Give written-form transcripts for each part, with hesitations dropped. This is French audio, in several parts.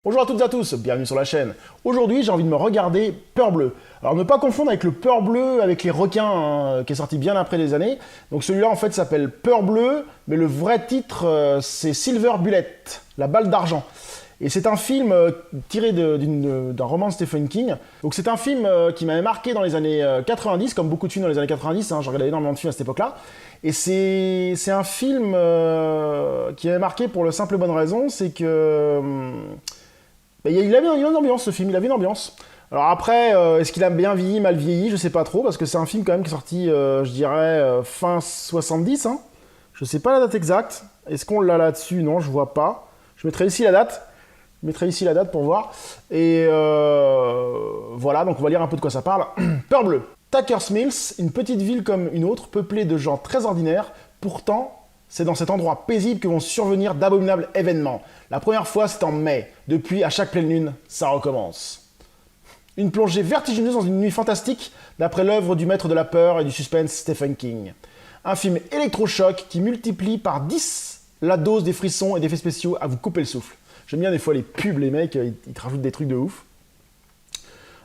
Bonjour à toutes et à tous, bienvenue sur la chaîne. Aujourd'hui, j'ai envie de me regarder Peur Bleue. Alors ne pas confondre avec le Peur Bleu avec les requins, qui est sorti bien après les années. Donc celui-là en fait s'appelle Peur Bleue, mais le vrai titre c'est Silver Bullet, la balle d'argent. Et c'est un film tiré d'un roman de Stephen King. Donc c'est un film qui m'avait marqué dans les années 90, comme beaucoup de films dans les années 90, hein, j'ai regardé énormément de films à cette époque-là. Et c'est un film qui m'avait marqué pour la simple bonne raison, c'est que... il avait une ambiance, ce film, il avait une ambiance. Alors après, est-ce qu'il a bien vieilli, mal vieilli, je sais pas trop, parce que c'est un film quand même qui est sorti, je dirais, fin 70, hein. Je sais pas la date exacte. Est-ce qu'on l'a là-dessus? Non, je vois pas. Je mettrai ici la date. Je mettrai ici la date pour voir. Et voilà, donc on va lire un peu de quoi ça parle. Peur Bleue. Tucker's Mills, une petite ville comme une autre, peuplée de gens très ordinaires, pourtant... c'est dans cet endroit paisible que vont survenir d'abominables événements. La première fois, c'est en mai. Depuis, à chaque pleine lune, ça recommence. Une plongée vertigineuse dans une nuit fantastique, d'après l'œuvre du maître de la peur et du suspense Stephen King. Un film électrochoc qui multiplie par 10 la dose des frissons et d'effets spéciaux à vous couper le souffle. J'aime bien des fois les pubs, les mecs, ils te rajoutent des trucs de ouf.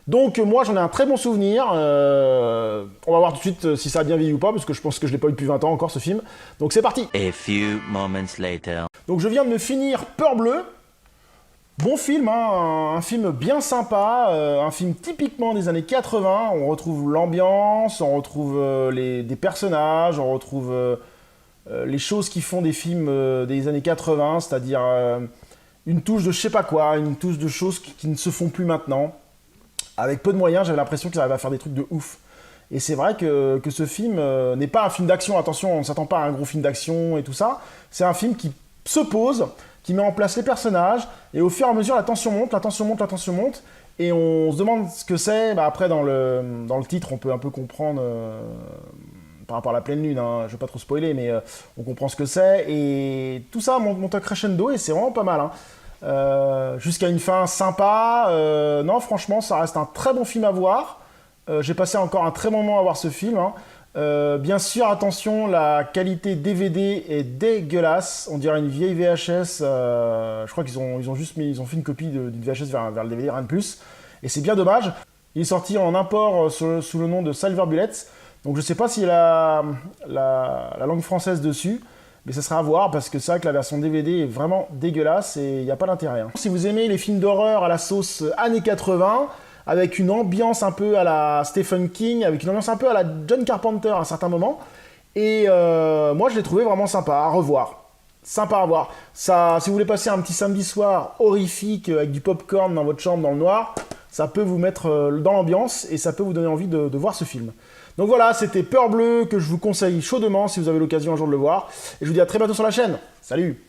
Donc moi j'en ai un très bon souvenir, on va voir tout de suite si ça a bien vieilli ou pas, parce que je pense que je l'ai pas eu depuis 20 ans encore ce film. Donc c'est parti. A few moments later. Donc je viens de me finir Peur Bleue. Bon film, hein, un film bien sympa, un film typiquement des années 80, on retrouve l'ambiance, on retrouve des personnages, on retrouve les choses qui font des films des années 80, c'est-à-dire une touche de je sais pas quoi, une touche de choses qui ne se font plus maintenant. Avec peu de moyens, j'avais l'impression qu'ils arrivaient à faire des trucs de ouf. Et c'est vrai que ce film n'est pas un film d'action, attention, on ne s'attend pas à un gros film d'action et tout ça. C'est un film qui se pose, qui met en place les personnages, et au fur et à mesure, la tension monte, la tension monte, la tension monte, et on se demande ce que c'est. Bah, après, dans le titre, on peut un peu comprendre, par rapport à la pleine lune, hein, je ne vais pas trop spoiler, mais on comprend ce que c'est, et tout ça monte à crescendo, et c'est vraiment pas mal, hein. Jusqu'à une fin sympa. Non, franchement, ça reste un très bon film à voir. J'ai passé encore un très bon moment à voir ce film, hein. Bien sûr, attention, la qualité DVD est dégueulasse. On dirait une vieille VHS. Je crois qu'ils ont fait une copie d'une VHS vers le DVD, rien de plus. Et c'est bien dommage. Il est sorti en import sous le nom de Silver Bullet. Donc je sais pas s'il y a la langue française dessus. Mais ça sera à voir, parce que c'est vrai que la version DVD est vraiment dégueulasse et il n'y a pas d'intérêt, hein. Si vous aimez les films d'horreur à la sauce années 80, avec une ambiance un peu à la Stephen King, avec une ambiance un peu à la John Carpenter à un certain moment, et moi je l'ai trouvé vraiment sympa à revoir. Sympa à voir. Ça, si vous voulez passer un petit samedi soir horrifique avec du popcorn dans votre chambre dans le noir, ça peut vous mettre dans l'ambiance et ça peut vous donner envie de voir ce film. Donc voilà, c'était Peur Bleue que je vous conseille chaudement si vous avez l'occasion un jour de le voir. Et je vous dis à très bientôt sur la chaîne. Salut!